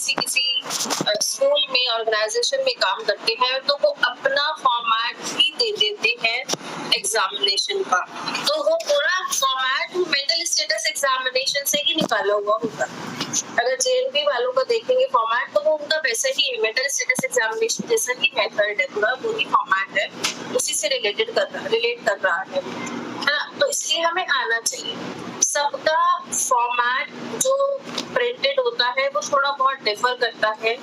किसी स्कूल में ऑर्गेनाइजेशन में काम करते हैं तो वो अपना फॉर्मेट ही दे देते हैं एग्जामिनेशन का, तो वो पूरा फॉर्मेट मेंटल स्टेटस एग्जामिनेशन से ही निकाला हुआ होगा। अगर जेएनपी वालों को देखेंगे फॉर्मेट तो वो उनका वैसा ही है, मेंटल स्टेटस एग्जामिनेशन जैसा ही मेथड है, पूरा वही फॉर्मेट है, उसी से रिलेट कर रहा है ना। तो इसलिए हमें आना चाहिए। सबका फॉर्मेट जो प्रिंटेड होता है वो थोड़ा बहुत डिफर करता है,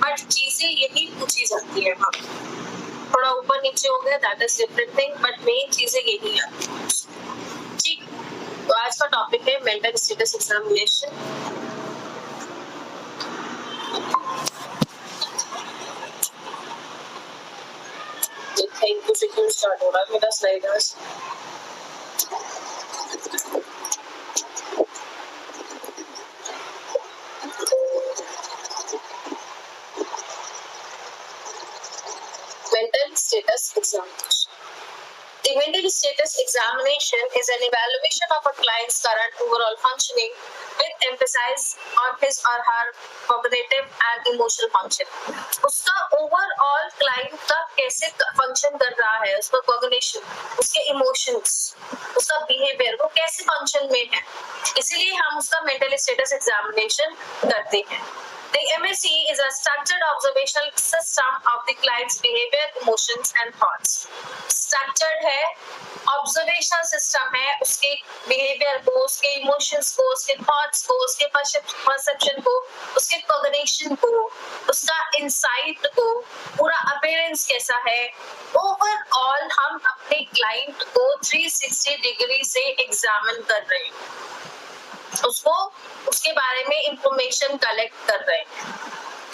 बट चीजें यही पूछी जाती है। हाँ, थोड़ा ऊपर नीचे हो गया, that is different thing, but main चीजें यही आती है। ठीक, तो आज का टॉपिक है mental status examination. Thank you second start हो रहा है मेरा sliders. Mental status examination. The mental status examination is an evaluation of a client's current overall functioning with emphasis on his or her cognitive and emotional function. उसका overall client का कैसे function कर रहा है, उसका कॉग्निशन, उसके emotions, उसका behaviour, वो कैसे फंक्शन में है, इसीलिए हम उसका मेंटल स्टेटस एग्जामिनेशन करते हैं। The MSE is a structured observational system of the client's behavior, emotions and thoughts. Structured है, observational system है, उसके behavior को, उसके emotions को, उसके thoughts को, उसके perception को, उसके cognition को, उसका insight को, पूरा appearance कैसा है, overall हम अपने client को 360 डिग्री से examine कर रहे हैं, उसको उसके बारे में इंफॉर्मेशन कलेक्ट कर रहे हैं।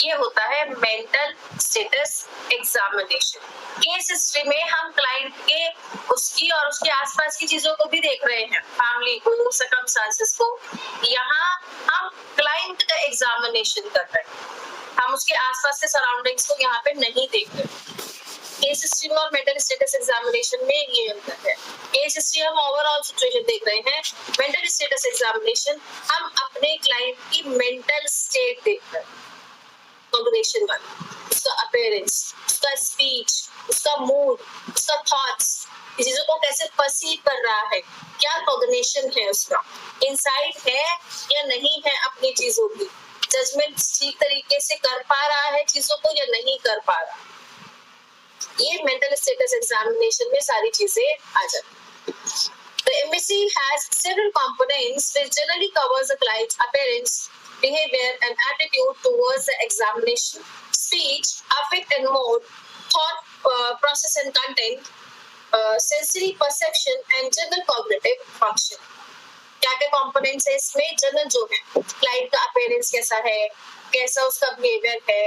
ये होता है mental status examination. Case history में हम क्लाइंट के उसकी और उसके आसपास की चीजों को भी देख रहे हैं, फैमिली को, सर्कमस्टांसेस को। यहाँ हम क्लाइंट का एग्जामिनेशन कर रहे हैं, हम उसके आसपास के सराउंडिंग्स को यहाँ पे नहीं देख रहे। केस हिस्ट्री में और मेंटल स्टेटस एग्जामिनेशन में ये अंतर है। केस हिस्ट्री हम ओवरऑल सिचुएशन देख रहे हैं, मेंटल स्टेटस एग्जामिनेशन हम अपने क्लाइंट की मेंटल स्टेट देख रहे हैं, कॉग्निशन वाला, उसका अपीयरेंस, उसका स्पीच, उसका मूड, उसका थॉट्स, चीजों को कैसे परसीव कर रहा है, क्या कॉग्निशन है, उसका इनसाइट है या नहीं है अपनी चीजों की, जजमेंट ठीक तरीके से कर पा रहा है चीजों को या नहीं कर पा रहा। ये मेंटल स्टेटस एग्जामिनेशन में सारी चीजें आ जाती हैं। The MSE has several components which generally covers the client's appearance, behavior and attitude towards the examination, speech, affect and mood, thought process and content, sensory perception and general cognitive function. क्या क्या components है इसमें? General जो है, client का appearance कैसा है, कैसा उसका behavior है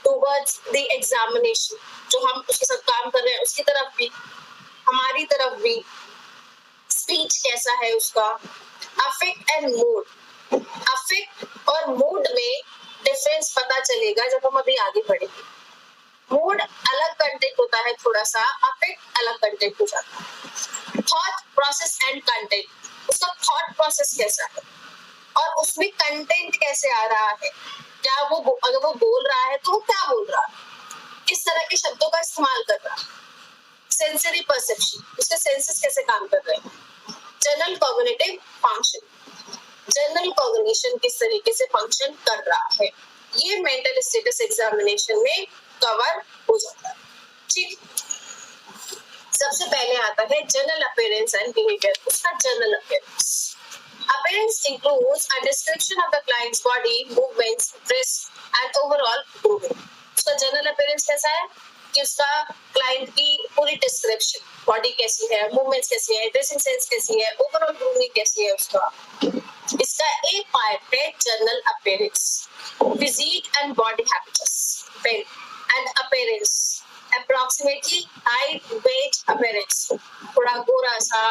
towards the examination, जो हम उसके साथ काम कर रहे हैं उसकी तरफ भी, हमारी तरफ भी, स्पीच कैसा है उसका, अफेक्ट एंड मूड। अफेक्ट और मूड में डिफरेंस पता चलेगा जब हम अभी आगे बढ़ेंगे। मूड अलग कंटेंट होता है थोड़ा सा, अफेक्ट अलग कंटेंट हो जाता है। थॉट प्रोसेस एंड कंटेंट, उसका थॉट प्रोसेस कैसा है और उसमें कंटेंट कैसे आ रहा है, क्या वो अगर वो बोल रहा है तो वो क्या बोल रहा है, किस तरह के शब्दों का इस्तेमाल कर रहा है। सेंसरी परसेप्शन, उसके सेंसेस कैसे काम कर रहे हैं। General cognitive function, general cognition किस तरीके से फंक्शन कर रहा है, ये मेंटल स्टेटस एग्जामिनेशन में कवर हो जाता है। ठीक, सबसे पहले आता है जनरल अपीयरेंस एंड बिहेवियर, उसका general appearance. Appearance includes a description of the client's body, movements, dress, and overall grooming. उसका जनरल अपीयरेंस कैसा है कि उसका क्लाइंट की पूरी डिस्क्रिप्शन, बॉडी कैसी है, मूवमेंट्स कैसी है, ड्रेसिंग सेंस कैसी है, ओवरऑल ग्रूमिंग कैसी है उसका। इसका एक पार्ट है general appearance, physique and body habits, and appearance approximately height, weight, appearance, थोड़ा गोरा सा,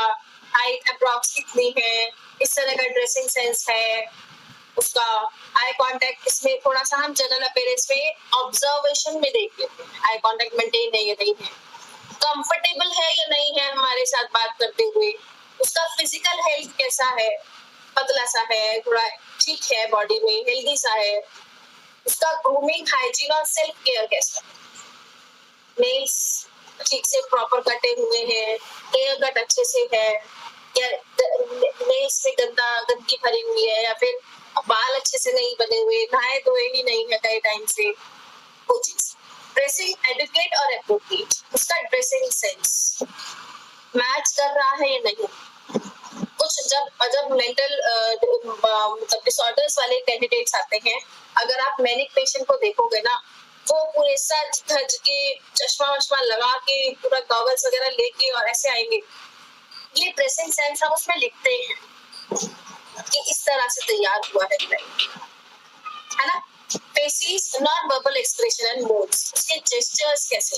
हाइट अप्रॉक्स कितनी है, इस तरह का ड्रेसिंग सेंस है उसका, आई कांटेक्ट, इसमें थोड़ा सा हम जनरल अपीयरेंस में ऑब्जर्वेशन में देख लेते हैं, आई कांटेक्ट मेंटेन है या नहीं है, कंफर्टेबल है या नहीं है हमारे साथ बात करते हुए, उसका फिजिकल हेल्थ कैसा है, पतला सा है, थोड़ा ठीक है बॉडी में, हेल्दी सा है, उसका ग्रूमिंग, हाइजीन और सेल्फ केयर कैसा, नेल्स ठीक से प्रॉपर कटे हुए हैं, हेयर कट अच्छे से है, या नेल्स में गंदगी भरी हुई है, या फिर बाल अच्छे से नहीं बने हुए, नहाए धोए ही नहीं है कई टाइम से, वो चीज। ड्रेसिंग एडिक्वेट और एप्रोप्रिएट, उसका ड्रेसिंग सेंस मैच कर रहा है या नहीं। कुछ जब मेंटल मतलब डिसऑर्डर्स वाले कैंडिडेट्स आते हैं, अगर आप मैनिक पेशेंट को देखोगे ना, वो पूरे सज धज के चश्मा वश्मा लगा के पूरा गॉगल्स वगैरह लेके और ऐसे आएंगे। ये ड्रेसिंग सेंस हम उसमें लिखते हैं कि इस तरह से तैयार हुआ है क्लाइंट, है ना। Faces, non verbal expression and moods, उसके जेस्चर्स कैसे,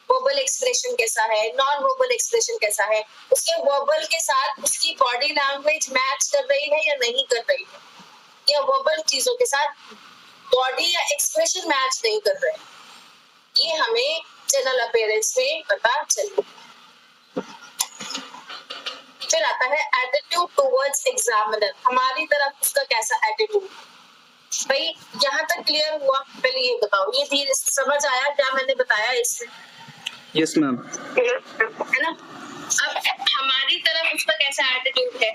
वर्बल एक्सप्रेशन कैसा है, नॉन वर्बल एक्सप्रेशन कैसा है, उसके वर्बल के साथ उसकी बॉडी लैंग्वेज मैच कर रही है या नहीं कर रही है, या वर्बल चीजों के साथ बॉडी या एक्सप्रेशन मैच नहीं कर रहे, ये हमें जनरल अपीयरेंस में पता चले। फिर आता है एटीट्यूड टुवर्ड्स एग्जामिनर, हमारी तरफ उसका कैसा एटीट्यूड। भाई यहाँ तक क्लियर हुआ? पहले ये बताओ, ये धीरे समझ आया क्या मैंने बताया इससे? Yes ma'am. है ना। अब हमारी तरफ उसका कैसा एटीट्यूड है,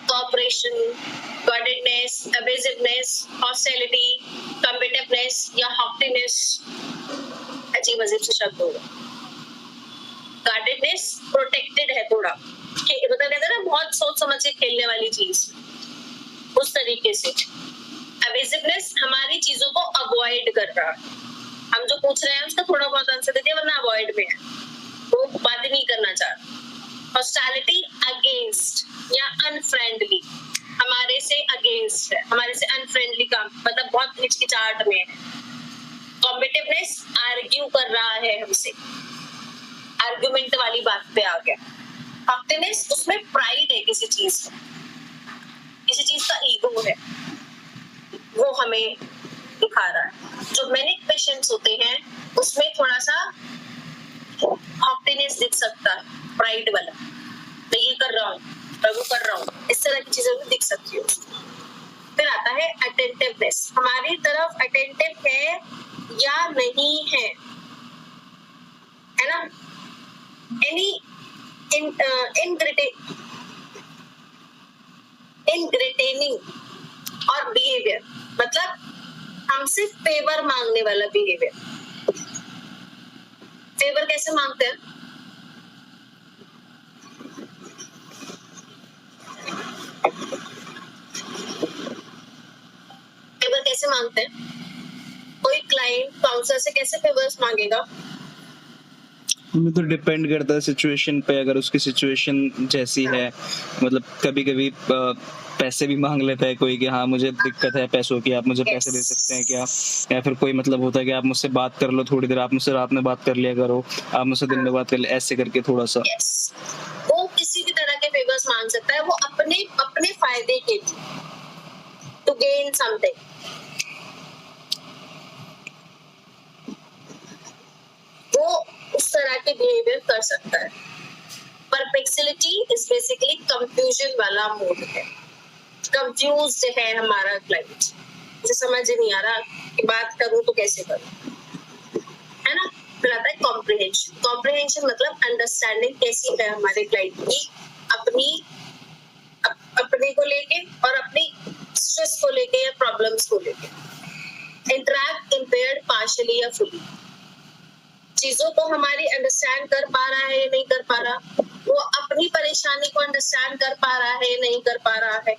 corporation, guardedness, evasiveness, hostility, combativeness या haughtiness, अजीब अजीब से शब्द होगा। guardedness protected है थोड़ा, मतलब कहते हैं ना बहुत सोच समझ के खेलने वाली चीज, उस तरीके से। evasiveness हमारी चीजों को अवॉइड कर रहा, हम जो पूछ रहे हैं उसका थोड़ा बहुत आंसर देते हैं, वरना अवॉइड में है, वो बात ही नहीं करना चाहता। हॉस्टिलिटी अगेंस्ट या अनफ्रेंडली, हमारे से अगेंस्ट है, हमारे से अनफ्रेंडली काम, मतलब बहुत हिचकिचाहट में है। कॉम्पिटिटिवनेस, आर्ग्यू कर रहा है हमसे, आर्गुमेंट वाली बात पे आ गया। हॉस्टिनेस, उसमें प्राइड है किसी चीज का, किसी चीज का ईगो है, वो हमें दिखा रहा है। जो मैनिक पेशेंट्स होते हैं उसमें थोड़ा सा हॉस्टिनेस दिख सकता है, प्राइड वाला, मैं ये कर रहा हूँ, मैं वो कर रहा हूँ, इस तरह की चीजें भी दिख सकती है। फिर आता है अटेंटिवनेस, हमारी तरफ अटेंटिव है या नहीं है ना। एनी इनग्रेटेनिंग और बिहेवियर, मतलब हमसे फेवर मांगने वाला बिहेवियर। फेवर कैसे मांगते हैं? फेवर कैसे मांगते हैं? कोई क्लाइंट काउंसलर से कैसे फेवर्स मांगेगा? वो तो डिपेंड करता है सिचुएशन पे, अगर उसकी सिचुएशन जैसी है, मतलब कभी कभी पैसे भी मांग लेता है कोई कि हाँ मुझे दिक्कत है पैसों की, आप मुझे पैसे दे सकते हैं क्या, या फिर कोई मतलब होता है कि आप मुझसे बात कर लो थोड़ी देर, आप मुझसे रात में बात कर लिया करो, आप मुझसे दिन में बात कर ले, ऐसे करके थोड़ा सा। वो किसी भी तरह के फेवर्स मांग सकता है, वो अपने फायदे के लिए, टू गेन समथिंग। वो उस तरह के बिहेवियर कर सकता है। परप्लेक्सिटी इज बेसिकली कंफ्यूजन वाला मोड है, कंफ्यूज्ड है हमारा क्लाइंट, मुझे समझ नहीं आ रहा कि बात करूं तो कैसे करूं, है ना। फिर आता है कॉम्प्रिहेंशन, कॉम्प्रिहेंशन मतलब अंडरस्टैंडिंग कैसी है हमारे क्लाइंट की, अपने को लेके और अपनी स्ट्रेस को लेके या प्रॉब्लम्स को लेके। इंटरैक्ट इम्पेयर्ड पार्शियली या फुली, चीजों को हमारी अंडरस्टैंड कर पा रहा है या नहीं कर पा रहा, वो अपनी परेशानी को अंडरस्टैंड कर पा रहा है या नहीं कर पा रहा है।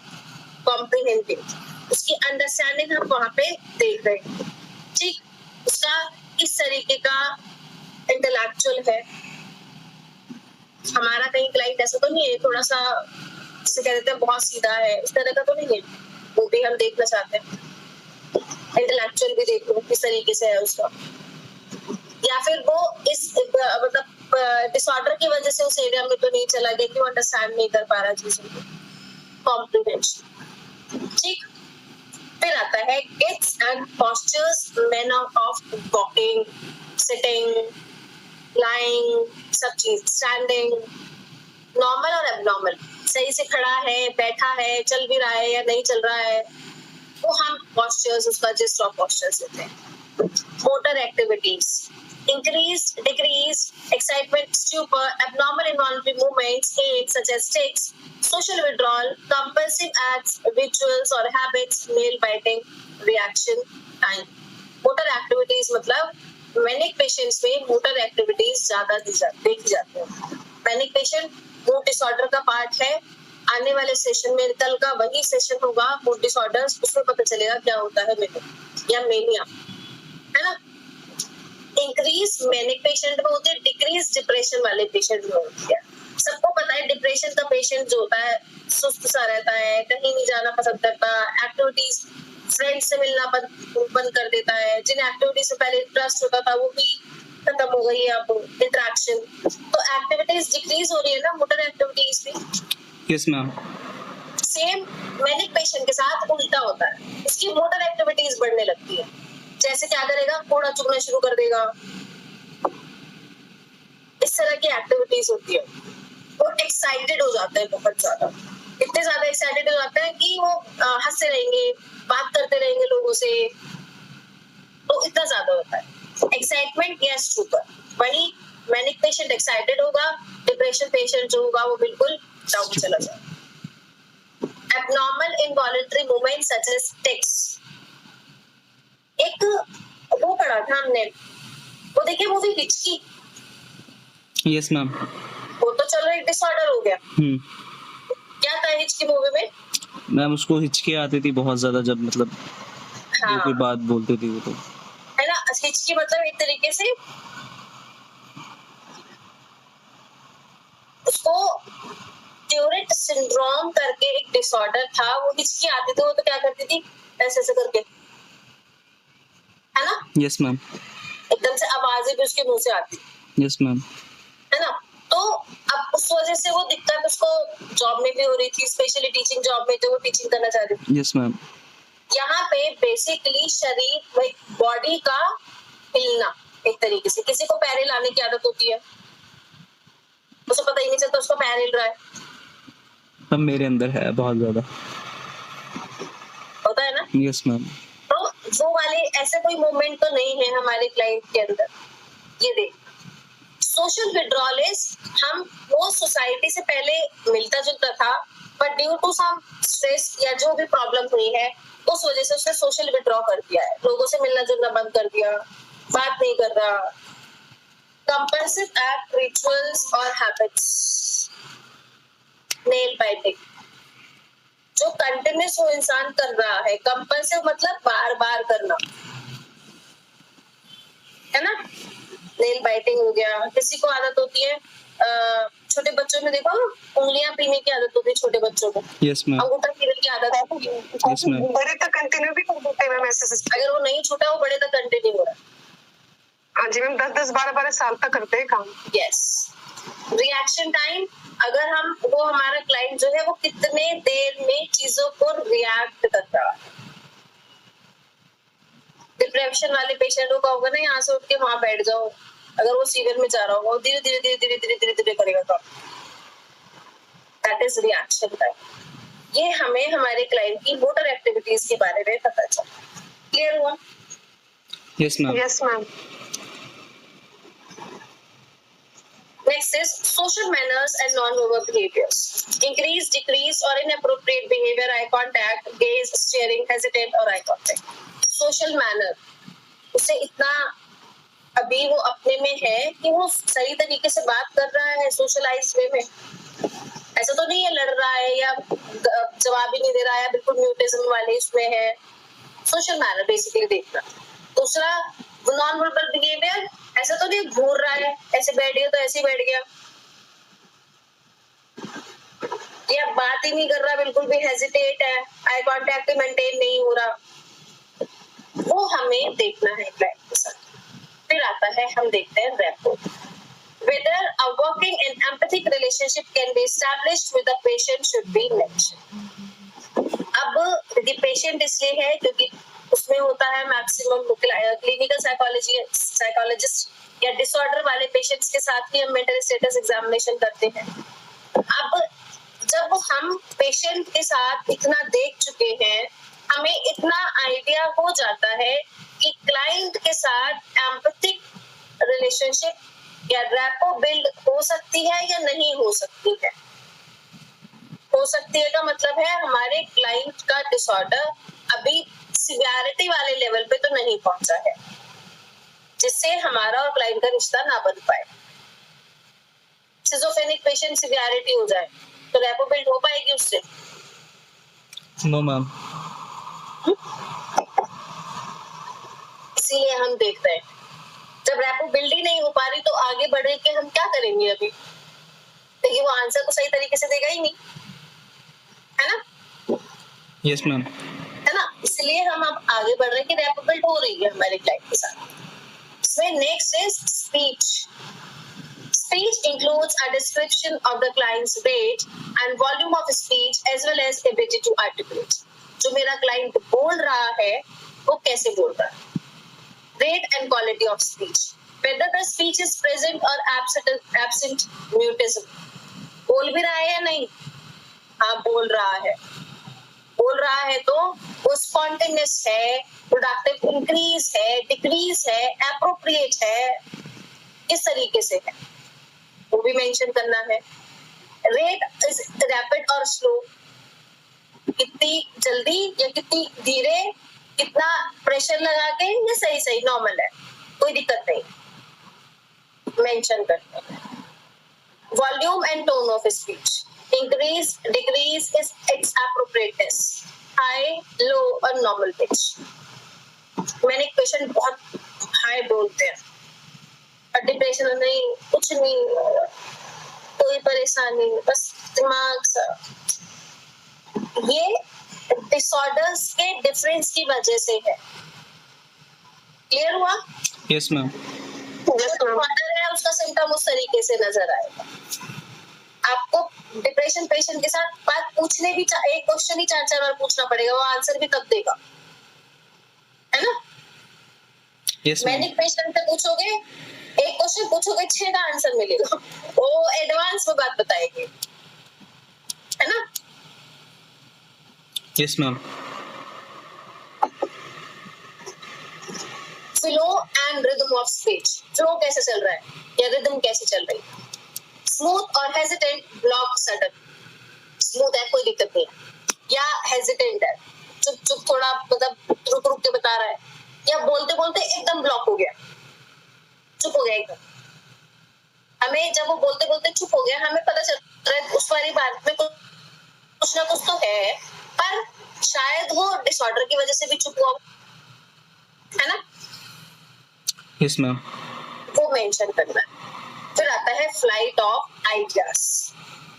कॉम्प्रिहेंसिव, उसकी अंडरस्टैंडिंग हम वहां पे देख रहे हैं, ठीक, उसका इस तरीके का इंटेलेक्चुअल है। हमारा कहीं क्लाइंट ऐसा तो नहीं है थोड़ा सा जिसे कह देते हैं बहुत सीधा है, इस तरह का तो नहीं है, वो भी हम देखना चाहते हैं। इंटेलेक्चुअल भी देख लो किस तरीके से है उसका, या फिर वो इस मतलब डिसऑर्डर की वजह से उस एरिया में तो नहीं चला गया कि वो अंडरस्टैंड नहीं कर पा रहा चीजों को। कॉम्प्रिहेंशन, ठीक। फिर आता है gaits and postures, manner of walking, sitting, lying, सब चीज, स्टैंडिंग, नॉर्मल और एबनॉर्मल, सही से खड़ा है, बैठा है, चल भी रहा है या नहीं चल रहा है, वो हम postures, उसका जिस्ट ऑफ postures लेते हैं. Motor activities, increased, decreased, excitement, stupor, abnormal involuntary movements, aids such as tics, social withdrawal, compulsive acts, rituals or habits, nail biting, reaction time. Motor activities मतलब मैनिक पेशेंट्स में motor activities ज्यादा देखी जाती है. Manic patient mood disorder का part है. आने वाले सेशन में, कल का वही सेशन होगा मूड डिसऑर्डर्स, उसमें पता चलेगा क्या होता है मैनिक या मेनिया, है ना. इंक्रीज मैनिक पेशेंट में होती है, डिक्रीज डिप्रेशन वाले पेशेंट में होती है. सबको पता है डिप्रेशन का पेशेंट जो होता है सुस्त सा रहता है, कहीं नहीं जाना पसंद करता, एक्टिविटीज फ्रेंड से मिलना बंद कर देता है. जिन एक्टिविटीज से पहले इंटरेस्ट होता था वो भी खत्म हो गई है अब, इंटरेक्शन. तो एक्टिविटीज डिक्रीज हो रही है ना, मोटर एक्टिविटीज भी. Yes ma'am. Same manic patient के साथ उल्टा होता है, उसकी मोटर एक्टिविटीज बढ़ने लगती है. जैसे क्या करेगा, कोड़ा चुगना शुरू कर देगा, इस तरह की एक्टिविटीज होती है. वो एक्साइटेड हो जाता है बहुत ज्यादा, इतने ज्यादा एक्साइटेड हो जाता है कि वो हंसते रहेंगे, बात करते रहेंगे लोगों से, तो इतना ज्यादा होता है एक्साइटमेंट या स्टूपर. वही मैनिक पेशेंट एक्साइटेड होगा, डिप्रेशन पेशेंट जो होगा वो बिल्कुल डाउन चला जाएगा. Abnormal involuntary movements such as tics. एक वो पढ़ा था हमने, वो देखिए मूवी हिचकी. Yes ma'am. वो तो चलो एक डिसऑर्डर हो गया. क्या था हिचकी मूवी में? मैम उसको हिचकी आती थी बहुत ज्यादा, जब मतलब वो कोई बात बोलती थी वो, तो है ना. हिचकी मतलब एक तरीके से उसको ट्यूरेट सिंड्रोम करके एक डिसऑर्डर था. वो हिचकी आती थी, वो तो क्या करती थी, ऐसे ऐसे करके, है ना. Yes ma'am. एकदम से आवाजें भी उसके मुंह से आती. Yes ma'am. है ना. तो अब उस वजह से वो दिक्कत उसको जॉब में भी हो रही थी, स्पेशली टीचिंग जॉब में, तो वो टीचिंग करना चाह रही थी. Yes ma'am. यहाँ पे बेसिकली शरीर, बॉडी का हिलना एक तरीके से. किसी को पैर हिलाने की आदत होती है, उसे पता ही नहीं चलता उसका पैर हिल रहा है. अब मेरे अंदर है बहुत ज्यादा, होता है ना. Yes ma'am. तो वो वाले ऐसे कोई मूवमेंट तो नहीं है हमारे क्लाइंट के अंदर. ये देख, सोशल विड्रॉल इज, हम वो सोसाइटी से पहले मिलता जुलता था, but due to some stress या जो भी प्रॉब्लम हुई है उस वजह से उसने सोशल विड्रॉ कर दिया है, लोगों से मिलना जुलना बंद कर दिया, बात नहीं कर रहा. कंपल्सिव एक्ट, रिचुअल्स और हैबिट्स, नेल बाइटिंग, जो कंटिन्यूस वो इंसान कर रहा है. कंपल्सिव मतलब बार बार करना, है ना. नेल बाइटिंग हो गया. किसी को आदत होती है, छोटे बच्चों में देखो उंगलियां पीने की आदत होती है छोटे बच्चों को. Yes ma'am. अंगूठा पीने की आदत है. Yes ma'am. बड़े तक कंटिन्यू भी कर देते हैं मैम ऐसे. अगर वो नहीं छूटा वो बड़े तक कंटिन्यू हो रहा है. हाँ जी मैम, 10-12 साल तक करते हैं काम. यस. रिएक्शन टाइम, अगर हम, वो हमारा क्लाइंट जो है वो कितने देर में चीजों को रिएक्ट करता है. डिप्रेशन वाले पेशेंट को कहोगे ना यहाँ से उठ के वहां बैठ जाओ, अगर वो सीवियर में जा रहा होगा, धीरे धीरे धीरे धीरे धीरे धीरे धीरे करेगा काम. That is reaction time. ये हमें हमारे क्लाइंट की मोटर एक्टिविटीज के बारे में पता चला. क्लियर हुआ? Yes ma'am. Yes ma'am. Next is social manners and non-verbal behaviors. Increase, decrease or inappropriate behavior, eye contact, gaze, staring, hesitate or eye contact. Social manner, उसे इतना अभी वो अपने में है कि वो सही तरीके से बात कर रहा है सोशलाइज वे में. ऐसा तो नहीं है लड़ रहा है या जवाब ही नहीं दे रहा है, बिल्कुल म्यूटिज्म वाले इसमें है. सोशल मैनर बेसिकली देखना. दूसरा नॉन वर्बल बिहेवियर, ऐसा तो नहीं घूर रहा है, ऐसे बैठ गया तो ऐसे ही बैठ गया, या बात ही नहीं कर रहा, बिल्कुल भी हेजिटेट है, आई कांटेक्ट मेंटेन नहीं हो रहा. वो हमें देखना है क्लाइंट के साथ. फिर आता है, हम देखते हैं rapport. Whether a working and empathic relationship can be established with the patient should be mentioned. अब पेशेंट इसलिए है क्योंकि उसमें होता है मैक्सिमम क्लिनिकल साइकोलॉजिस्ट या डिसऑर्डर वाले पेशेंट्स के साथ ही हम मेंटल स्टेटस एग्जामिनेशन करते हैं. अब जब हम पेशेंट के साथ इतना देख चुके हैं, हमें इतना आइडिया हो जाता है कि क्लाइंट के साथ एम्पैथिक रिलेशनशिप या रैपो बिल्ड हो सकती है या नहीं हो सकती है। हो सकती है का मतलब है हमारे क्लाइंट का डिसऑर्डर अभी सिवियरिटी वाले लेवल पे तो नहीं पहुंचा है जिससे हमारा और क्लाइंट का रिश्ता ना बन पाए। सिजोफ्रेनिक पेशेंट सिवियरिटी हो जाए तो रैपो बिल्ड हो पाएगी उससे? No ma'am. इसीलिए हम देखते हैं जब रैपो बिल्ड ही नहीं हो पा रही तो आगे बढ़े के हम क्या करेंगे अभी, क्योंकि वो आंसर तो सही तरीके से देगा ही नहीं, है ना? Yes ma'am. है ना? इसलिए हम अब आगे बढ़ रहे हैं कि रैपो बिल्ड हो रही है हमारे क्लाइंट के साथ। इसमें next is speech. Speech includes a description of the client's rate and volume of speech as well as ability to articulate. जो मेरा क्लाइंट बोल रहा है वो कैसे बोल रहा है। Rate and quality of speech. Whether the speech is present or absent mutism. बोल भी रहा है या नहीं? हाँ बोल रहा है। बोल रहा है तो वो spontaneous है, productive increase है, decrease है, appropriate है, किस तरीके से है वो भी मेंशन करना है। रेट इज रैपिड और स्लो, कितनी जल्दी या कितनी धीरे, कितना प्रेशर लगा के या सही सही नॉर्मल है, कोई दिक्कत नहीं, मेंशन करना है। Volume and tone of speech, increase decrease is it's appropriateness, high low और नॉर्मल पिच। मैंने एक पेशेंट बहुत हाई बोलते हैं, डिप्रेशन नहीं, कुछ नहीं, कोई परेशानी, बस दिमाग सा। ये डिसऑर्डर्स के डिफरेंस की वजह से है। क्लियर हुआ? Yes ma'am. डिसऑर्डर है उसका सिम्टम उस तरीके से नजर आएगा। आपको डिप्रेशन पेशेंट के साथ बात पूछने भी एक क्वेश्चन ही 4-4 बार पूछना पड़ेगा, वो आंसर भी तब देगा, है ना? Yes ma'am. मैनिक पेशेंट से पूछोगे, एक क्वेश्चन पूछोगे 6 का आंसर मिलेगा, वो एडवांस में बात बताएगी, है ना? Yes ma'am. Flow and rhythm of speech. Flow कैसे चल रहा है या रिदम कैसे चल रही है? स्मूथ और हेजिटेंट, ब्लॉक सडन। स्मूथ है कोई दिक्कत नहीं है, या हेजिटेंट है चुप चुप थोड़ा मतलब रुक रुक के बता रहा है, या बोलते बोलते एकदम ब्लॉक हो गया, चुप हो गया एकदम। हमें जब वो बोलते बोलते चुप हो गया हमें पता चल रहा है उस वाली बात में कुछ ना कुछ तो है, पर शायद वो डिसऑर्डर की वजह से भी चुप हुआ, है ना? Yes ma'am. वो मेंशन करना है। फिर आता है फ्लाइट ऑफ आइडियाज।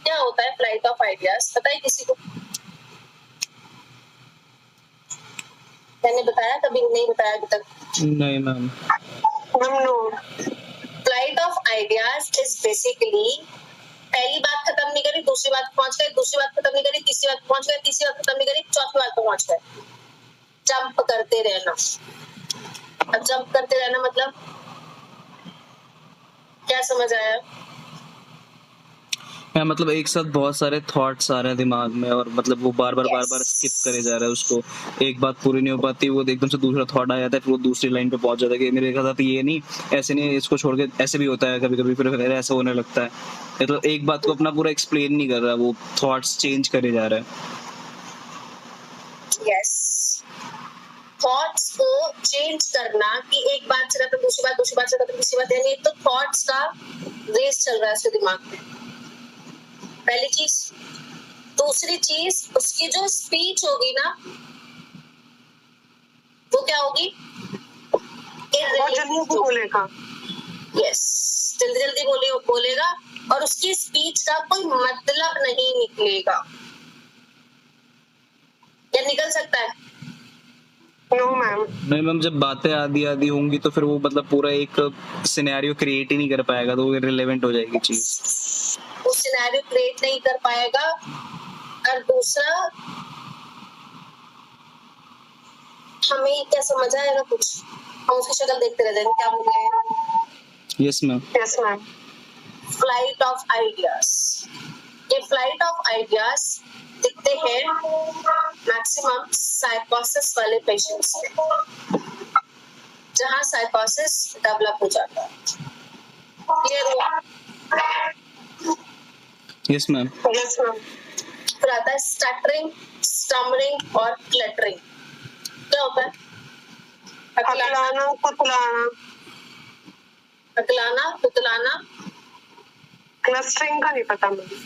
क्या होता है फ्लाइट ऑफ आइडियाज, पता है किसी को? मैंने बताया कभी नहीं बताया अभी तक? नहीं ma'am. Flight of ideas is basically पहली बात खत्म नहीं करी, दूसरी बात पहुंच गए, दूसरी बात खत्म नहीं करी, तीसरी बात पहुंच गए, तीसरी बात खत्म नहीं करी, चौथी बात पहुंच गए। जंप करते रहना। अब जंप करते रहना मतलब क्या समझ आया? मतलब एक साथ बहुत सारे थॉट्स आ रहे हैं दिमाग में और मतलब वो बार बार स्किप करे जा रहा है उसको, एक बात पूरी नहीं हो पाती, वो एकदम से दूसरा थॉट आ जाता है, फिर वो दूसरी लाइन पे पहुंच जाता है कि मेरे साथ ये नहीं, ऐसे नहीं, इसको छोड़ के ऐसे भी होता है कभी कभी, फिर ऐसा होने लगता है। मतलब एक बात को अपना पूरा एक्सप्लेन नहीं कर रहा, वो थॉट्स चेंज करे जा रहा है। यस, थॉट्स को चेंज करना कि एक बात से खत्म दूसरी बात, दूसरी बात से खत्म तीसरी बात, यानी तो थॉट्स का रेस चल रहा है उसके दिमाग में, पहली चीज। दूसरी चीज उसकी जो स्पीच होगी ना वो क्या होगी? बहुत जल्दी बोलेगा। यस, जल्दी जल्दी बोलेगा और उसकी स्पीच का कोई मतलब नहीं निकलेगा, या निकल सकता है? No ma'am. नहीं मैम, जब बातें आधी आधी होंगी तो फिर वो मतलब पूरा एक सिनेरियो क्रिएट ही नहीं कर पाएगा, तो वो इररिलेवेंट हो जाएगी चीज। वो सिनेरियो क्रिएट नहीं कर पाएगा। और दूसरा, हमें क्या समझ आएगा कुछ? हम उसकी शक्ल देखते रह जाएंगे, क्या बोल रहे हैं। Yes ma'am. Yes ma'am. Flight of ideas, ये फ्लाइट ऑफ आइडियाज दिखते हैं मैक्सिमम साइकोसिस वाले पेशेंट्स में, जहां साइकोसिस डेवलप हो जाता है। क्लियर हुआ? Yes ma'am. Yes ma'am. फिर आता है स्टटरिंग, स्टमरिंग और क्लटरिंग। क्या होता है? अकलाना, कुतलाना, अकलाना, कुतलाना, क्लस्टरिंग का नहीं पता मुझे।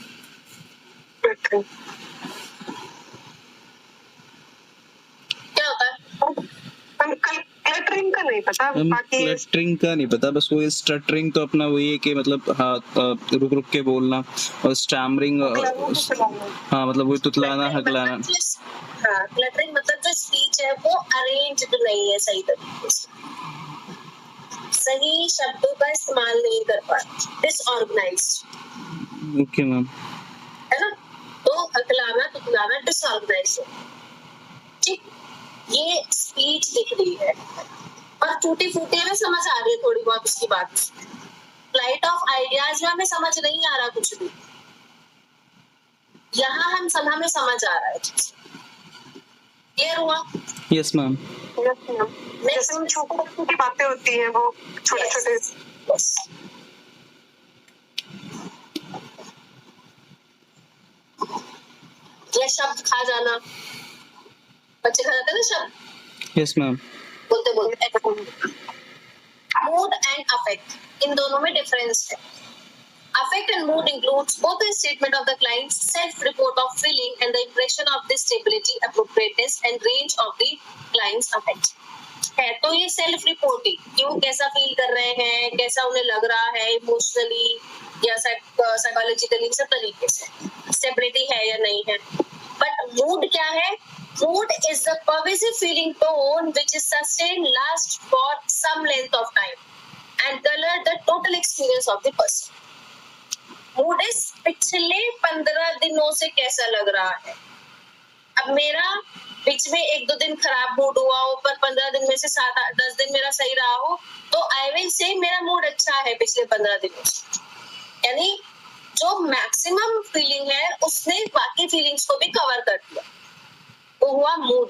क्या होता है? क्लटरिंग का नहीं पता, मैम बाकी क्लटरिंग का नहीं पता, बस वो स्टटरिंग तो अपना वही है कि मतलब हाँ रुक रुक के बोलना, और स्टैमरिंग हाँ मतलब वही तुतलाना, हकलाना। हाँ, क्लटरिंग मतलब जो स्पीच है वो अरेंज्ड नहीं है सही तरीके से, सही शब्दों का इस्तेमाल नहीं कर पाते, डिसऑर्गेनाइज्ड, ओके मैम। है ना? तो अकलाना, तुतलाना, डिसऑर्गेनाइज्ड, ठीक। ये स्पीच दिख रही है और टूटी फूटी में समझ आ रही है थोड़ी बहुत उसकी बात। फ्लाइट ऑफ आइडियाज में हमें समझ नहीं आ रहा कुछ भी, यहाँ हमें समझ आ रहा है। क्लियर हुआ? Yes ma'am. जैसे हम छोटे बच्चों की बातें होती हैं, वो छोटे छोटे या शब्द खा जाना, बच्चे खा जाते हैं ना शब्द यस मैम। बोलते बोलते। मूड एंड अफेक्ट, इन दोनों में डिफरेंस है। Affect and mood includes both the statement of the client's self-report of feeling and the impression of the stability, appropriateness and range of the client's affect. है तो ये self reporting, क्यों कैसा feel कर रहे हैं, कैसा उन्हें लग रहा है इमोशनली या साइकोलॉजिकली, सब तरीके से स्टेबिलिटी है या नहीं है। बट मूड क्या है? Mood is the pervasive feeling tone which is sustained last for some length of time and color the total experience of the person. Mood is पिछले 15 दिनों से कैसा लग रहा है। अब मेरा बीच में 1-2 दिन खराब मूड हुआ हो, पर 15 दिन में से 7-10 दिन मेरा सही रहा हो, तो आई विल से मेरा मूड अच्छा है पिछले 15 दिनों से। यानी जो मैक्सिमम फीलिंग है उसने बाकी फीलिंग्स को भी कवर कर दिया, वो हुआ मूड।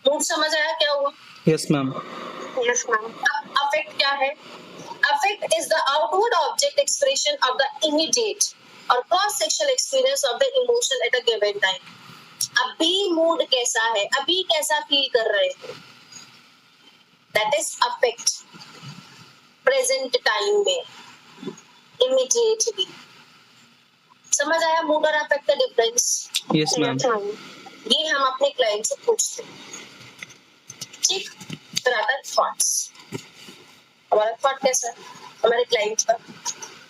मूड समझ आया क्या हुआ? Yes ma'am. Yes ma'am. अब अफेक्ट क्या है? Affect is the outward object expression of the immediate or cross-sectional experience of the emotion at a given time. अभी मूड कैसा है, अभी कैसा फील कर रहे हो, that is affect. Present time में, immediately. समझ आया मूड और अफेक्ट का डिफरेंस? Yes ma'am. ये हम अपने क्लाइंट से पूछते हैं, ठीक। फिर आता है थॉट्स। हमारा थॉट कैसा है हमारे क्लाइंट का?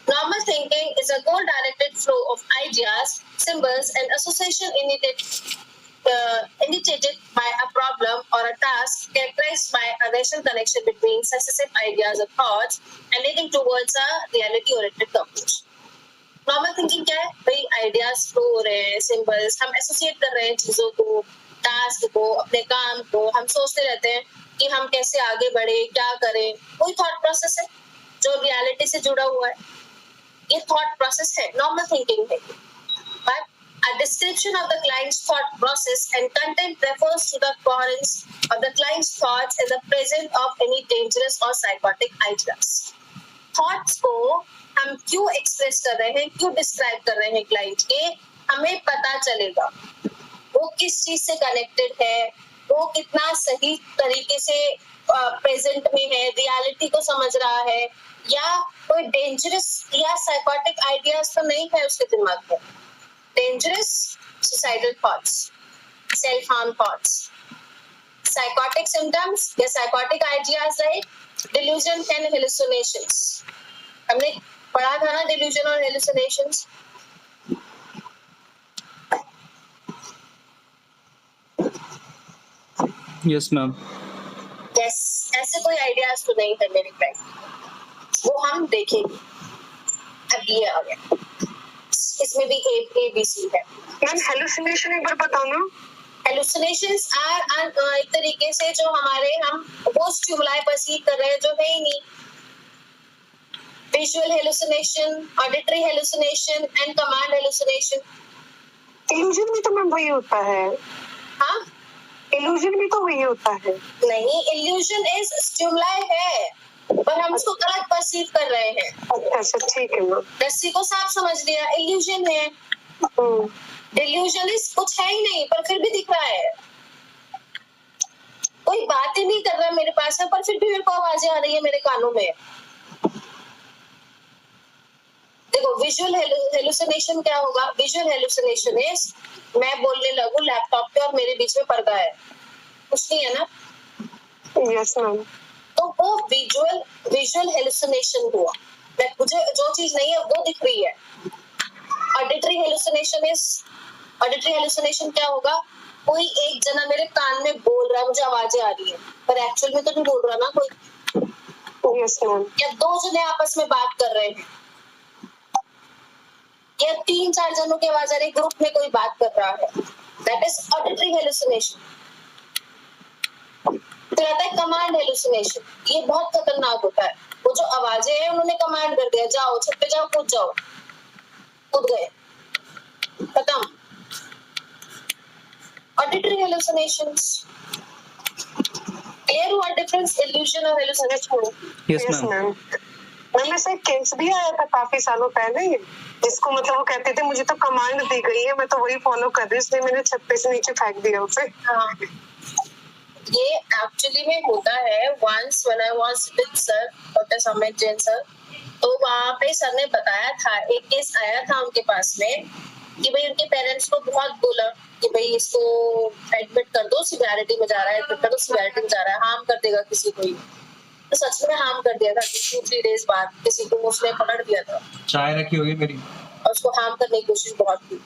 Normal thinking is a goal-directed flow of ideas, symbols, and association initiated by a problem or a task characterized by a rational connection between successive ideas or thoughts and leading towards a reality-oriented conclusion. Normal thinking क्या है भाई? Ideas flow हो रहे हैं, symbols, हम associate कर रहे हैं चीजों को, टास्क को, अपने काम को, हम सोचते रहते हैं कि हम कैसे आगे बढ़े, क्या करें, कोई थॉट प्रोसेस है जो रियलिटी से जुड़ा हुआ है। ये थॉट प्रोसेस है, नॉर्मल थिंकिंग है। But a description of the client's thought process and content refers to the coherence of the client's thoughts in the presence of any dangerous or psychotic ideas. Thoughts को हम क्यों express कर रहे हैं, क्यों describe कर रहे हैं क्लाइंट के, हमें पता चलेगा वो किस चीज से कनेक्टेड है, वो कितना सही तरीके से प्रेजेंट में है, रियलिटी को समझ रहा है, या कोई डेंजरस या साइकोटिक आइडियाज तो नहीं है उसके दिमाग में। Dangerous suicidal thoughts, self harm thoughts, psychotic symptoms या psychotic ideas like delusion and hallucinations. हमने पढ़ा था ना delusion और hallucinations। Yes ma'am. यस, ऐसे कोई आइडियाज तो नहीं है मेरे पास, वो हम देखेंगे। अब ये आ गया, इसमें भी ए बी सी है। मैम हेलुसिनेशन एक बार बताना। Hallucinations are एक तरीके से जो हमारे हम वो स्टिमुलाई परसीव कर रहे हैं जो है ही नहीं। visual hallucination, auditory hallucination and command hallucination. Illusion भी तो मैम वही होता है, हाँ इल्यूजन भी तो वही होता है। नहीं, illusion is stimuli है पर हम उसको गलत परसीव कर रहे हैं। अच्छा ठीक है मैम। रस्सी को सांप समझ लिया, illusion है। illusion is कुछ है ही नहीं पर फिर भी दिख रहा है, कोई बात ही नहीं कर रहा मेरे पास है पर फिर भी मेरे को आवाजें आ रही है मेरे कानों में। देखो विजुअल हेलुसिनेशन क्या होगा, विजुअल हेलुसिनेशन इज मैं बोलने लगूं लैपटॉप पे और मेरे बीच में पर्दा है, कुछ नहीं है ना, यस मैम। तो वो विजुअल हेलुसिनेशन हुआ, मैं मुझे जो चीज नहीं है वो दिख रही है। ऑडिटरी हेलुसिनेशन क्या होगा, कोई एक जना मेरे कान में बोल रहा है, मुझे आवाजें आ रही है पर एक्चुअल में तो नहीं बोल रहा ना कोई। Yes ma'am. या दो जने आपस में बात कर रहे हैं या 3-4 जनों की आवाज आ रही, ग्रुप में कोई बात कर रहा है, दैट इज ऑडिटरी हेलुसिनेशन। फिर आता है कमांड हेलुसिनेशन, ये बहुत खतरनाक होता है। वो जो आवाजें हैं उन्होंने कमांड कर दिया, जाओ छत पे जाओ, कूद जाओ, कूद गए, खत्म। ऑडिटरी हेलुसिनेशंस, क्लियर हुआ डिफरेंस इल्यूजन और हेलुसिनेशन? Yes ma'am. मैम ऐसा केस भी आया था काफी सालों पहले, जिसको मतलब वो कहते थे मुझे तो कमांड दी गई है, मैं तो वही फॉलो कर रही हूँ, इसलिए मैंने छत से नीचे फेंक दिया उसे। हाँ, ये एक्चुअली में होता है। Once when I was with sir doctor Samit Jain sir, तो वहाँ पे सर ने बताया था, एक केस आया था उनके पास में कि भाई उनके पेरेंट्स को बहुत बोला कि भाई इसको एडमिट कर दो, सिवियरिटी में जा रहा है, एडमिट कर दो, सिवियरिटी में जा रहा है, हार्म कर देगा किसी को ही। तो सच में हार्म कर दिया था, 2-3 डेज बाद किसी को उसने पकड़ दिया था चाय रखी होगी मेरी, और उसको हार्म करने की कोशिश बहुत की।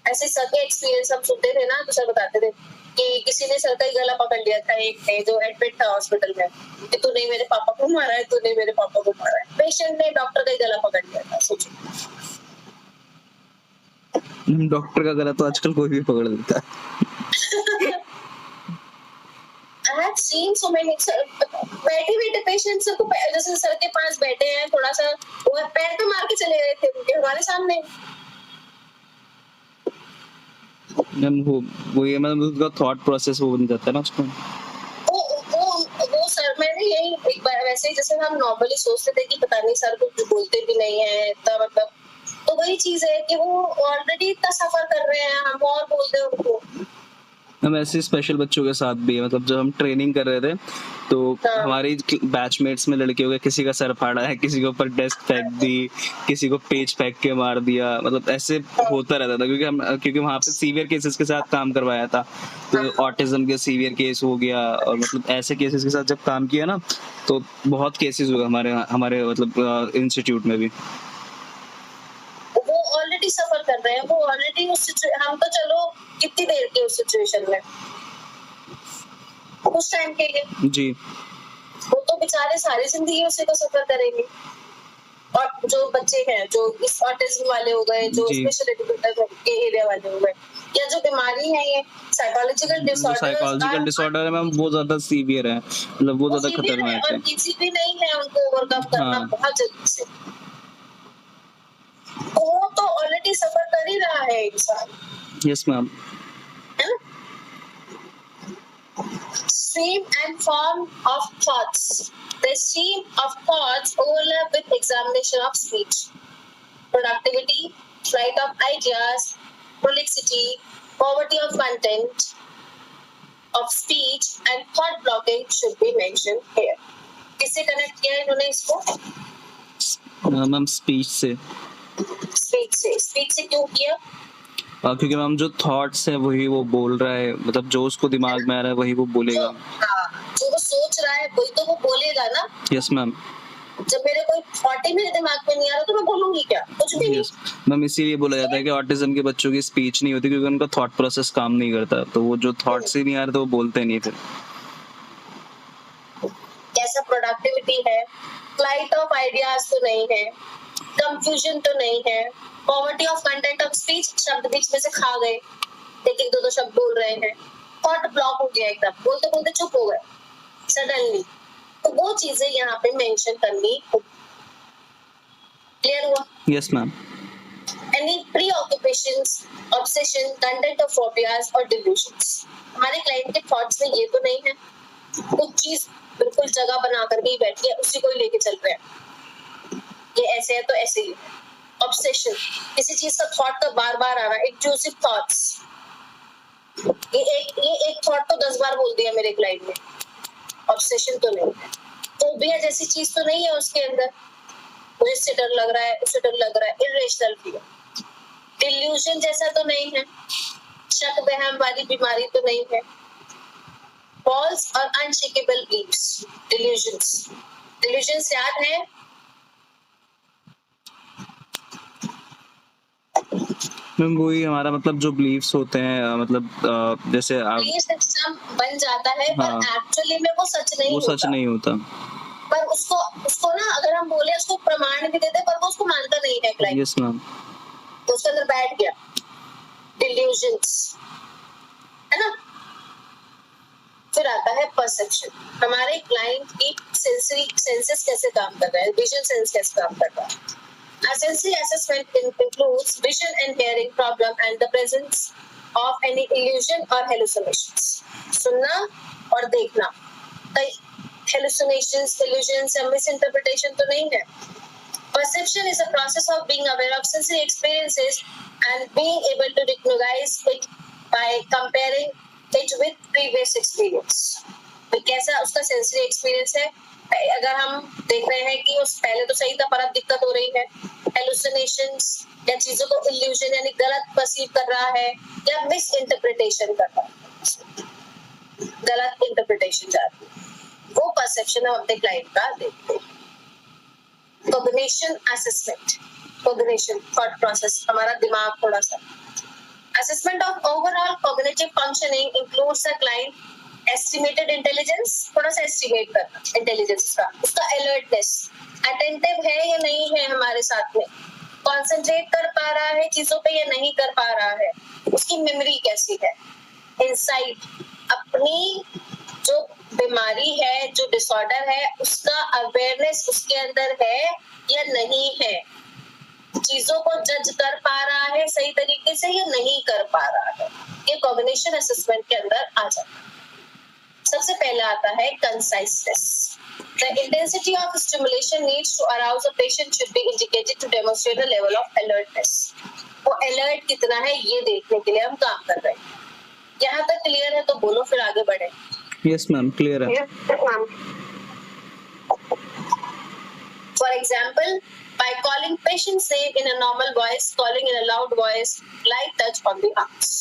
ऐसे सर के एक्सपीरियंस हम सुनते थे ना, तो सर बताते थे कि किसी ने सर का ही गला पकड़ लिया था, एक ने जो एडमिट था हॉस्पिटल में, कि तूने मेरे पापा को मारा है, तूने मेरे पापा को मारा है। पेशेंट ने डॉक्टर का ही गला पकड़ लिया था, सोचो। डॉक्टर का गला तो आजकल कोई भी पकड़ लेता है। I have seen so many बैठे पेशेंट्स को, जैसे सर के पास बैठे हैं, थोड़ा सा वो पैर तो मार के चले गए थे उनके हमारे सामने। मैम वो ये मतलब उसका थॉट प्रोसेस वो बन जाता है ना उसको। वो सर, मैंने यही एक बार वैसे ही, जैसे हम नॉर्मली सोचते थे कि पता नहीं सर कुछ बोलते भी नहीं है इतना, मतलब तो वही चीज है कि वो ऑलरेडी इतना सफर कर रहे हैं, हम और बोल दे उनको। हम ऐसे स्पेशल बच्चों के साथ भी है, मतलब जब हम ट्रेनिंग कर रहे थे तो हमारी बैचमेट्स में लड़कियों का किसी का सर फाड़ा है, किसी के ऊपर डेस्क फेंक दी, किसी को पेज फेंक के मार दिया, मतलब ऐसे होता रहता था क्योंकि वहाँ पे सीवियर केसेस के साथ काम करवाया था, तो ऑटिज्म के सीवियर केस हो गया, और मतलब ऐसे केसेस के साथ जब काम किया ना तो बहुत केसेस हुए हमारे मतलब इंस्टीट्यूट में भी। वो ऑलरेडी सफर कर रहे हैं, वो ऑलरेडी हम तो चलो कितनी देर के उस सिचुएशन में, कुछ टाइम के लिए जी, वो तो बेचारे सारी जिंदगी उसी को सफर करेंगे। और जो बच्चे हैं जो इस ऑटिज्म वाले हो गए, जो स्पेशल एजुकेटर के एरिया वाले हो गए, या जो बीमारी है ये साइकोलॉजिकल डिसऑर्डर है मैम, वो ज्यादा सीवियर है, मतलब वो ज्यादा खतरनाक है और किसी भी नहीं है उनको ओवरकम करना बहुत जल्दी से। वो तो ऑलरेडी सफर कर ही रहा है इंसान। Yes ma'am. Stream and form of thoughts. The stream of thoughts overlap with examination of speech. Productivity, flight of ideas, prolixity, poverty of content of speech and thought blocking should be mentioned here. किससे connect किया है इन्होंने इसको? Ma'am speech से। Speech से क्यों किया? क्योंकि मैम जो थॉट्स है वही वो बोल रहा है, मतलब जो उसको दिमाग में आ रहा है वही वो बोलेगा। जो वो सोच रहा है वही तो वो बोलेगा ना। Yes ma'am. जब मेरे कोई थॉट ही मेरे दिमाग में नहीं आ रहा तो मैं बोलूंगी क्या? कुछ भी नहीं। मैम इसीलिए बोला जाता है कि ऑटिज्म के बच्चों की स्पीच नहीं होती, क्योंकि उनका थॉट प्रोसेस काम नहीं करता, तो वो जो थॉट्स ही नहीं आ रहे तो वो बोलते नहीं फिर। कैसा प्रोडक्टिविटी है, फ्लाइट ऑफ आइडियाज तो नहीं है, कंफ्यूजन तो नहीं है, poverty of content of speech, शब्द बीच में से खा गए, एक दो शब्द बोल रहे हैं, थॉट ब्लॉक हो गया, एकदम बोलते बोलते चुप हो गए सडनली, तो वो चीजें यहाँ पे मेंशन करनी क्लियर हुआ? Yes ma'am. Any preoccupations, obsession, content of phobias or delusions. हमारे क्लाइंट के थॉट्स में ये तो नहीं है कुछ चीज बिल्कुल जगह बना कर भी बैठ गया उसी को ही लेके चल रहे हैं, ये ऐसे है तो ऐसे ही। ऑब्सेशन, किसी चीज का थॉट तो बार बार आ रहा है, इंट्रूसिव थॉट्स, ये एक थॉट तो 10 बार बोल दिया मेरे क्लाइंट ने, ऑब्सेशन तो नहीं है। फोबिया जैसी चीज तो नहीं है उसके अंदर, मुझे इससे डर लग रहा है उससे डर लग रहा है, इरेशनल फियर। डिल्यूजन जैसा तो नहीं है, शक वहम वाली बीमारी तो नहीं है। फॉल्स और अनशेकेबल बिलीव्स, डिल्यूजन्स याद है? मैम वही हमारा मतलब जो बिलीव्स होते हैं मतलब जैसे आप सिस्टम बन जाता है पर हाँ। एक्चुअली में वो सच नहीं वो होता। सच नहीं होता। पर उसको ना अगर हम बोले उसको प्रमाण भी देते पर वो उसको मानता नहीं है क्लाइंट, यस मैम। तो उसके अंदर बैठ गया डिल्यूजन्स, है ना। फिर आता है परसेप्शन, हमारे क्लाइंट की सेंसरी सेंसेस कैसे काम कर रहा है, विजन सेंस कैसे काम कर रहा है। A sensory assessment includes vision and hearing problem and the presence of any illusion or hallucinations. सुनना और देखना, कई hallucinations, illusions या misinterpretation तो नहीं है। Perception is a process of being aware of sensory experiences and being able to recognize it by comparing it with previous experience. तो कैसा उसका सेंसरी एक्सपीरियंस है, अगर हम देख रहे हैं कि उस पहले तो सही था पर अब दिक्कत हो रही है, हेलुसिनेशंस या चीजों को इल्यूजन यानी गलत परसीव कर रहा है या मिस इंटरप्रिटेशन कर रहा है, गलत इंटरप्रिटेशन जा रही है, वो परसेप्शन हम अपने क्लाइंट का देखते हैं। Cognition assessment, cognition thought process, हमारा दिमाग थोड़ा सा। Assessment of overall cognitive functioning includes the client estimated intelligence, थोड़ा सा एस्टिमेट करना इंटेलिजेंस का, उसका अलर्टनेस, अटेंटिव है या नहीं है हमारे साथ में, कॉन्सेंट्रेट कर पा रहा है चीजों पे या नहीं कर पा रहा है, उसकी मेमोरी कैसी है, इंसाइट, अपनी जो बीमारी है जो डिसऑर्डर है उसका अवेयरनेस उसके अंदर है या नहीं है, चीजों को जज कर पा रहा है सही तरीके से या नहीं कर पा रहा है, ये कॉग्निशन असेसमेंट के अंदर आ जाता है। सबसे पहला आता है कंसाइसनेस, the intensity of stimulation needs to arouse a patient should be indicated to demonstrate a level of alertness. वो alert कितना है ये देखने के लिए हम काम कर रहे हैं। यहाँ तक क्लियर है तो बोलो फिर आगे बढ़े। यस मैम क्लियर है। Yes, ma'am. For example, by calling patient's name in a normal voice, calling in a loud voice, light touch on the arms.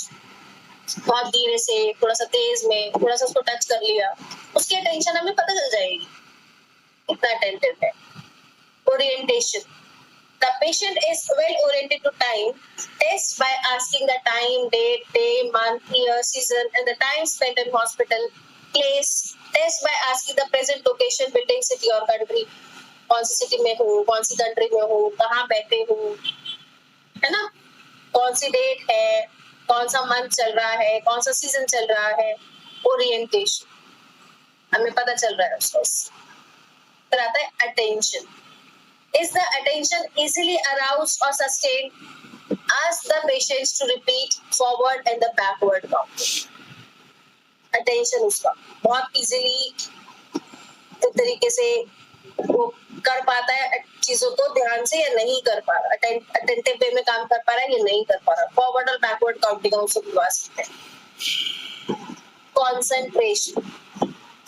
बहुत धीरे से, थोड़ा सा तेज में, थोड़ा सा उसको टच कर लिया, उसकी अटेंशन हमें पता चल जाएगी कितना अटेंटिव है। Orientation, the patient is well oriented to time. Test by asking the time, date, day, month, year, season, and the time spent in hospital. Place. Test by asking the present location, building, city or country. कौन सी city में हूँ, कौन सी country में हूँ, कहाँ बैठे हूँ, है ना, कौन सी डेट है, कौन सा मंथ चल रहा है, कौन सा सीजन चल रहा है, ओरिएंटेशन, हमें पता चल रहा है उसको। फिर आता है attention, is the attention easily aroused or sustained? Ask the patients to repeat forward and the backward count. Attention उसका बहुत easily तरीके से वो कर पाता है चीजों को ध्यान से या नहीं कर पा रहा, अटेंटिव वे में काम कर पा रहा है या नहीं कर पा रहा, फॉरवर्ड और बैकवर्ड काउंटिंग हम सब बुलवा सकते हैं। कॉन्सेंट्रेशन,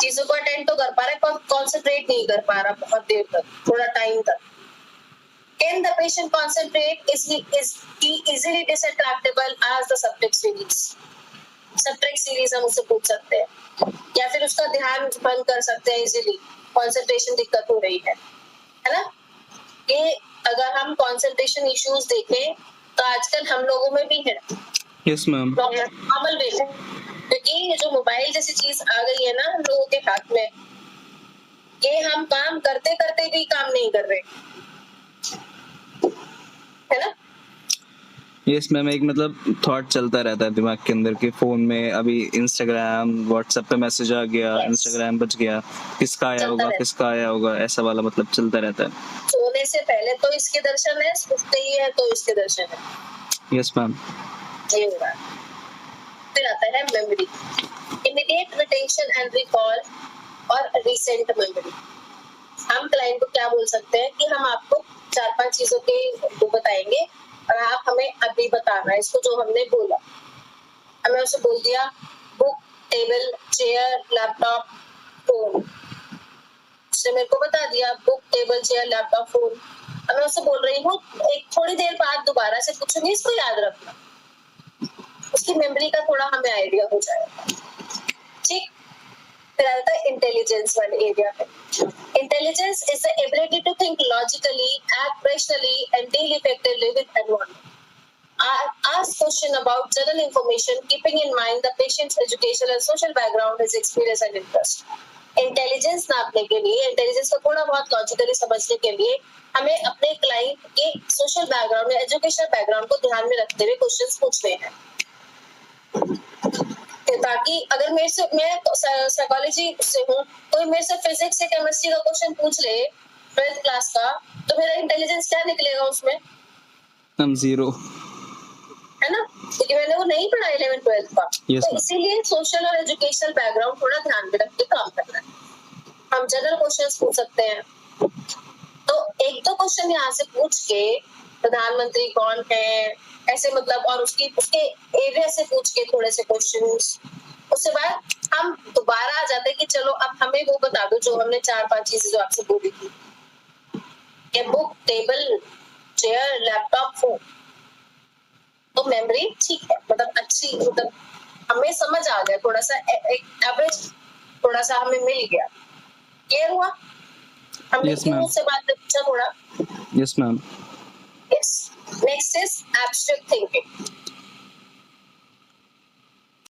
चीजों को अटेंड तो कर पा रहा है पर कॉन्सेंट्रेट नहीं कर पा रहा बहुत देर तक, थोड़ा टाइम तक। Can the patient concentrate? Is he easily distractible as the subject series? Subject series हम उससे पूछ सकते हैं, या फिर उसका ध्यान भंग कर सकते हैं इजीली, कंसंट्रेशन दिक्कत हो रही है ना। ये अगर हम कंसंट्रेशन इश्यूज देखें तो आजकल हम लोगों में भी है। Yes ma'am. नॉर्मल वे में, क्योंकि ये जो मोबाइल जैसी चीज आ गई है ना हम लोगों के हाथ में, ये हम काम करते करते भी काम नहीं कर रहे, है ना। यस मैम, एक मतलब थॉट चलता रहता है दिमाग के अंदर कि फोन में अभी इंस्टाग्राम व्हाट्सएप पे मैसेज आ गया, Yes. इंस्टाग्राम बच गया, किसका आया चलता होगा रहता है। किसका आया होगा, ऐसा वाला मतलब चलता रहता है। सोने से पहले तो इसके दर्शन है, उठते ही है तो इसके दर्शन है। Yes ma'am. ये हो रहा है। फिर आता है memory, immediate retention and recall और रिसेंट मेमोरी। हम क्लाइंट को क्या बोल सकते हैं कि हम आपको 4-5 चीजों के वो बताएंगे और आप हमें अभी बताना है इसको जो हमने बोला। हमें उसे बोल दिया book, table, chair, laptop, phone. उसने मेरे को बता दिया book, table, chair, laptop, phone. अब मैं उससे बोल रही हूँ एक थोड़ी देर बाद दोबारा से पूछूंगी, इसको याद रखना। उसकी मेमोरी का थोड़ा हमें आइडिया हो जाएगा। ठीक, फिर आता है इंटेलिजेंस वाले एरिया पे। Intelligence is the ability to think logically, act rationally and deal effectively with environment. Ask question about general information, keeping in mind the patient's educational and social background, his experience and interest. Intelligence नापने के लिए, intelligence को थोड़ा बहुत logically समझने के लिए हमें अपने क्लाइंट के सोशल बैकग्राउंड या एजुकेशनल बैकग्राउंड को ध्यान में रखते हुए क्वेश्चंस पूछने हैं, ताकि अगर मेरे से, मैं साइकोलॉजी से हूँ, कोई मेरे से फिजिक्स या केमिस्ट्री का क्वेश्चन पूछ ले 12th क्लास का, तो मेरा इंटेलिजेंस क्या निकलेगा उसमें? हम 0 है ना, क्योंकि मैंने वो नहीं पढ़ा 11th-12th का। Yes, तो ma'am. इसीलिए सोशल और एजुकेशनल बैकग्राउंड थोड़ा ध्यान में रख के काम करना है। हम जनरल क्वेश्चंस पूछ सकते हैं, तो एक दो क्वेश्चन यहाँ से पूछ के प्रधानमंत्री कौन है ऐसे, मतलब, और उसके एरिया से पूछ के थोड़े से क्वेश्चंस, उसके बाद हम दोबारा आ जाते हैं कि चलो अब हमें वो बता दो जो हमने 4-5 चीजें जो आपसे बोली थी, book, table, chair, laptop, phone. तो मेमोरी ठीक है, मतलब अच्छी, मतलब हमें समझ आ गया, थोड़ा सा एक एवरेज थोड़ा सा हमें मिल गया। क्लियर हुआ? हमने Yes, क्यों ma'am. उससे बात पूछा थोड़ा? Yes ma'am. Yes. Next is abstract thinking.